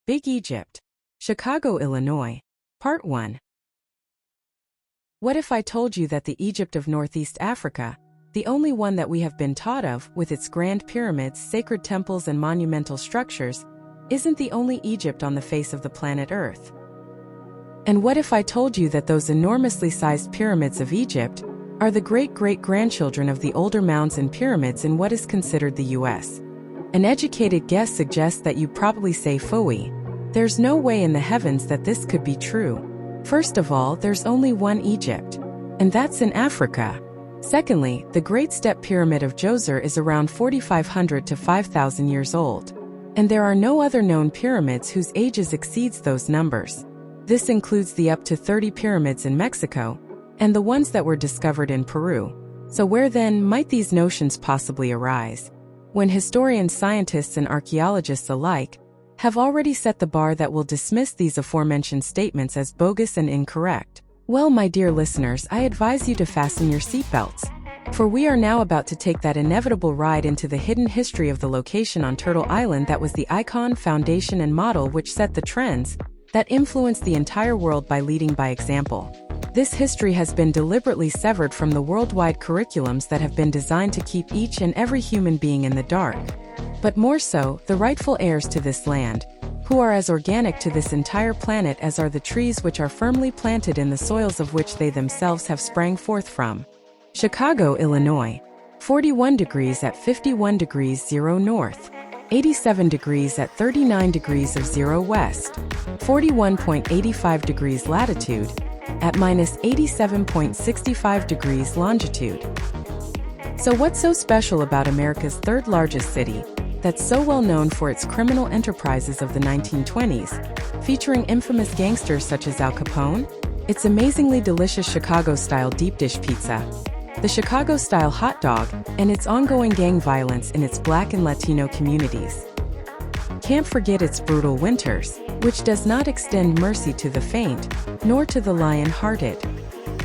Big Egypt, Chicago, Illinois. Part 1. What if I told you that the Egypt of Northeast Africa, the only one that we have been taught of, with its grand pyramids, sacred temples, and monumental structures, isn't the only Egypt on the face of the planet Earth? And what if I told you that those enormously sized pyramids of Egypt are the great-great-grandchildren of the older mounds and pyramids in what is considered the U.S.? An educated guess suggests that you probably say phooey. There's no way in the heavens that this could be true. First of all, there's only one Egypt, and that's in Africa. Secondly, the Great Step Pyramid of Djoser is around 4,500 to 5,000 years old, and there are no other known pyramids whose ages exceeds those numbers. This includes the up to 30 pyramids in Mexico, and the ones that were discovered in Peru. So where then might these notions possibly arise, when historians, scientists, and archaeologists alike have already set the bar that will dismiss these aforementioned statements as bogus and incorrect? Well, my dear listeners, I advise you to fasten your seatbelts, for we are now about to take that inevitable ride into the hidden history of the location on Turtle Island that was the icon, foundation, and model which set the trends that influenced the entire world by leading by example. This history has been deliberately severed from the worldwide curriculums that have been designed to keep each and every human being in the dark. But more so, the rightful heirs to this land, who are as organic to this entire planet as are the trees which are firmly planted in the soils of which they themselves have sprang forth from. Chicago, Illinois. 41 degrees at 51 degrees 0 north. 87 degrees at 39 degrees of 0 west. 41.85 degrees latitude at minus 87.65 degrees longitude. So what's so special about America's third largest city, that's so well known for its criminal enterprises of the 1920s, featuring infamous gangsters such as Al Capone? Its amazingly delicious Chicago-style deep dish pizza, the Chicago-style hot dog, and its ongoing gang violence in its Black and Latino communities. Can't forget its brutal winters, which does not extend mercy to the faint, nor to the lion-hearted.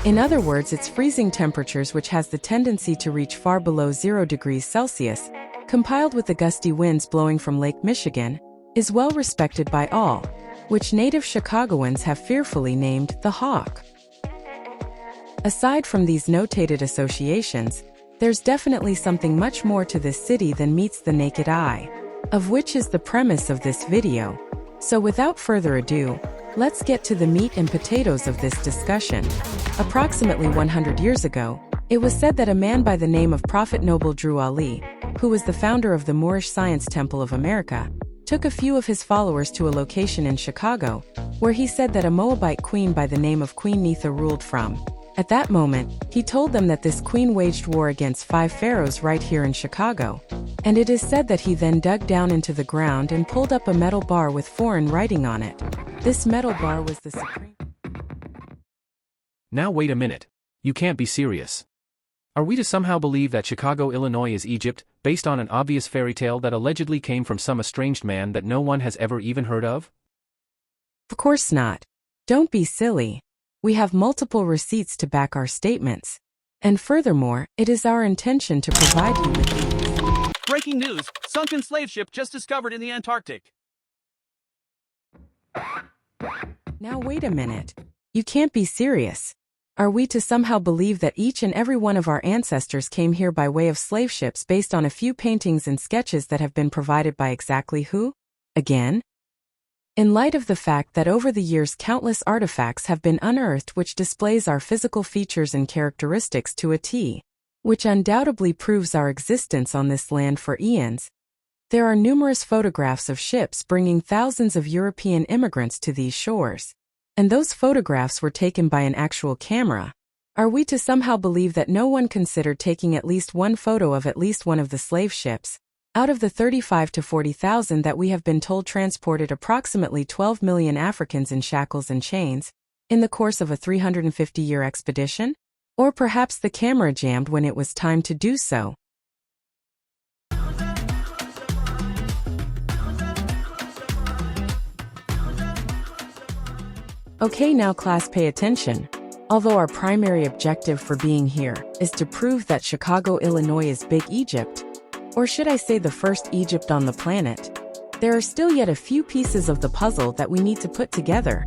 In other words, its freezing temperatures, which has the tendency to reach far below 0 degrees Celsius, compiled with the gusty winds blowing from Lake Michigan, is well respected by all, which native Chicagoans have fearfully named the Hawk. Aside from these notated associations, there's definitely something much more to this city than meets the naked eye, of which is the premise of this video. So without further ado, let's get to the meat and potatoes of this discussion. Approximately 100 years ago, it was said that a man by the name of Prophet Noble Drew Ali, who was the founder of the Moorish Science Temple of America, took a few of his followers to a location in Chicago, where he said that a Moabite queen by the name of Queen Neitha ruled from. At that moment, he told them that this queen waged war against 5 pharaohs right here in Chicago, and it is said that he then dug down into the ground and pulled up a metal bar with foreign writing on it. This metal bar was the supreme... Now wait a minute. You can't be serious. Are we to somehow believe that Chicago, Illinois is Egypt, based on an obvious fairy tale that allegedly came from some estranged man that no one has ever even heard of? Of course not. Don't be silly. We have multiple receipts to back our statements. And furthermore, it is our intention to provide you with these. Breaking news, sunken slave ship just discovered in the Antarctic. Now wait a minute. You can't be serious. Are we to somehow believe that each and every one of our ancestors came here by way of slave ships based on a few paintings and sketches that have been provided by exactly who? Again? In light of the fact that over the years countless artifacts have been unearthed which displays our physical features and characteristics to a T, which undoubtedly proves our existence on this land for eons, there are numerous photographs of ships bringing thousands of European immigrants to these shores. And those photographs were taken by an actual camera. Are we to somehow believe that no one considered taking at least one photo of at least one of the slave ships, out of the 35 to 40,000 that we have been told transported approximately 12 million Africans in shackles and chains, in the course of a 350-year expedition? Or perhaps the camera jammed when it was time to do so. Okay, now class, pay attention. Although our primary objective for being here is to prove that Chicago, Illinois is Big Egypt, or should I say the first Egypt on the planet, there are still yet a few pieces of the puzzle that we need to put together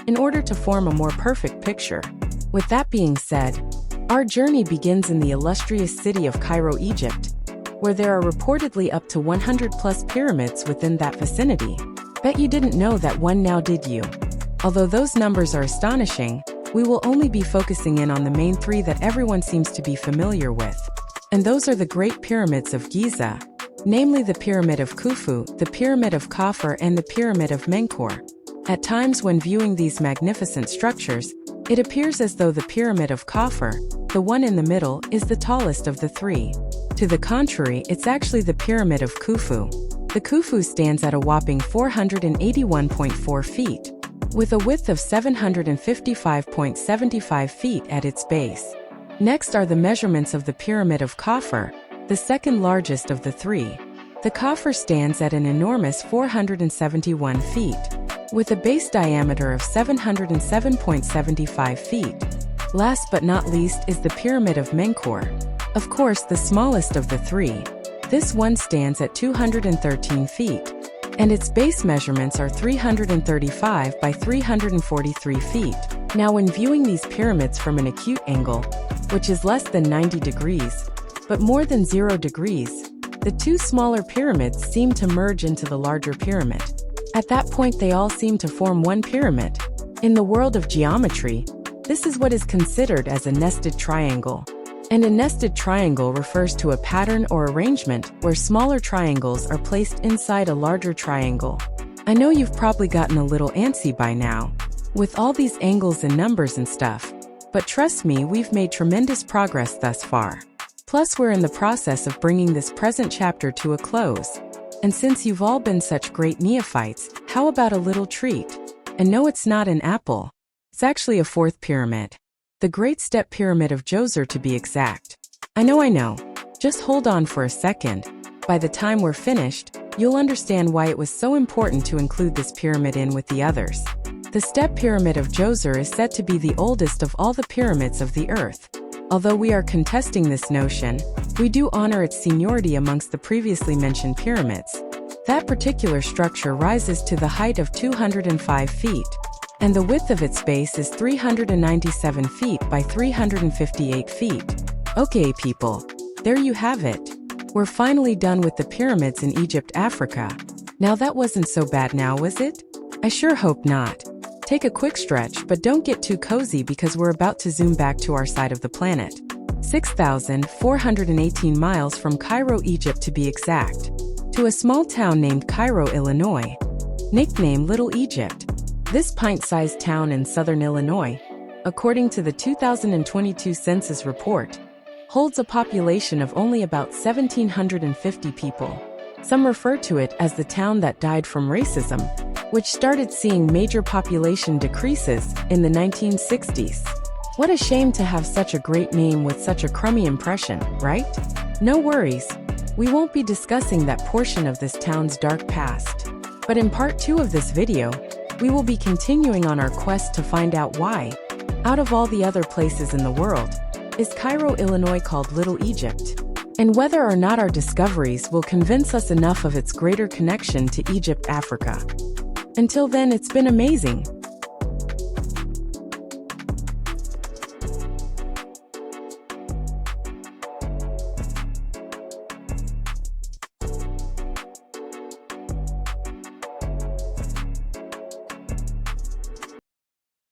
in order to form a more perfect picture. With that being said, our journey begins in the illustrious city of Cairo, Egypt, where there are reportedly up to 100 plus pyramids within that vicinity. Bet you didn't know that one now, did you? Although those numbers are astonishing, we will only be focusing in on the main three that everyone seems to be familiar with. And those are the Great Pyramids of Giza, namely the Pyramid of Khufu, the Pyramid of Khafre, and the Pyramid of Menkaure. At times when viewing these magnificent structures, it appears as though the Pyramid of Khafre, the one in the middle, is the tallest of the three. To the contrary, it's actually the Pyramid of Khufu. The Khufu stands at a whopping 481.4 feet, with a width of 755.75 feet at its base. Next are the measurements of the Pyramid of Khafre, the second largest of the three. The Khafre stands at an enormous 471 feet, with a base diameter of 707.75 feet. Last but not least is the Pyramid of Menkaure, of course the smallest of the three. This one stands at 213 feet, and its base measurements are 335 by 343 feet. Now when viewing these pyramids from an acute angle, which is less than 90 degrees, but more than 0 degrees, the two smaller pyramids seem to merge into the larger pyramid. At that point they all seem to form one pyramid. In the world of geometry, this is what is considered as a nested triangle. And a nested triangle refers to a pattern or arrangement where smaller triangles are placed inside a larger triangle. I know you've probably gotten a little antsy by now, with all these angles and numbers and stuff, but trust me, we've made tremendous progress thus far. Plus we're in the process of bringing this present chapter to a close. And since you've all been such great neophytes, how about a little treat? And no, it's not an apple. It's actually a fourth pyramid. The Great Step Pyramid of Djoser to be exact. I know. Just hold on for a second. By the time we're finished, you'll understand why it was so important to include this pyramid in with the others. The Step Pyramid of Djoser is said to be the oldest of all the pyramids of the earth. Although we are contesting this notion, we do honor its seniority amongst the previously mentioned pyramids. That particular structure rises to the height of 205 feet, and the width of its base is 397 feet by 358 feet. Okay people, there you have it. We're finally done with the pyramids in Egypt, Africa. Now that wasn't so bad now, was it? I sure hope not. Take a quick stretch, but don't get too cozy because we're about to zoom back to our side of the planet. 6,418 miles from Cairo, Egypt to be exact, to a small town named Cairo, Illinois, nicknamed Little Egypt. This pint-sized town in southern Illinois, according to the 2022 census report, holds a population of only about 1,750 people. Some refer to it as the town that died from racism, which started seeing major population decreases in the 1960s. What a shame to have such a great name with such a crummy impression, right? No worries, we won't be discussing that portion of this town's dark past. But in part 2 of this video, we will be continuing on our quest to find out why, out of all the other places in the world, is Cairo, Illinois called Little Egypt, and whether or not our discoveries will convince us enough of its greater connection to Egypt, Africa. Until then, it's been amazing.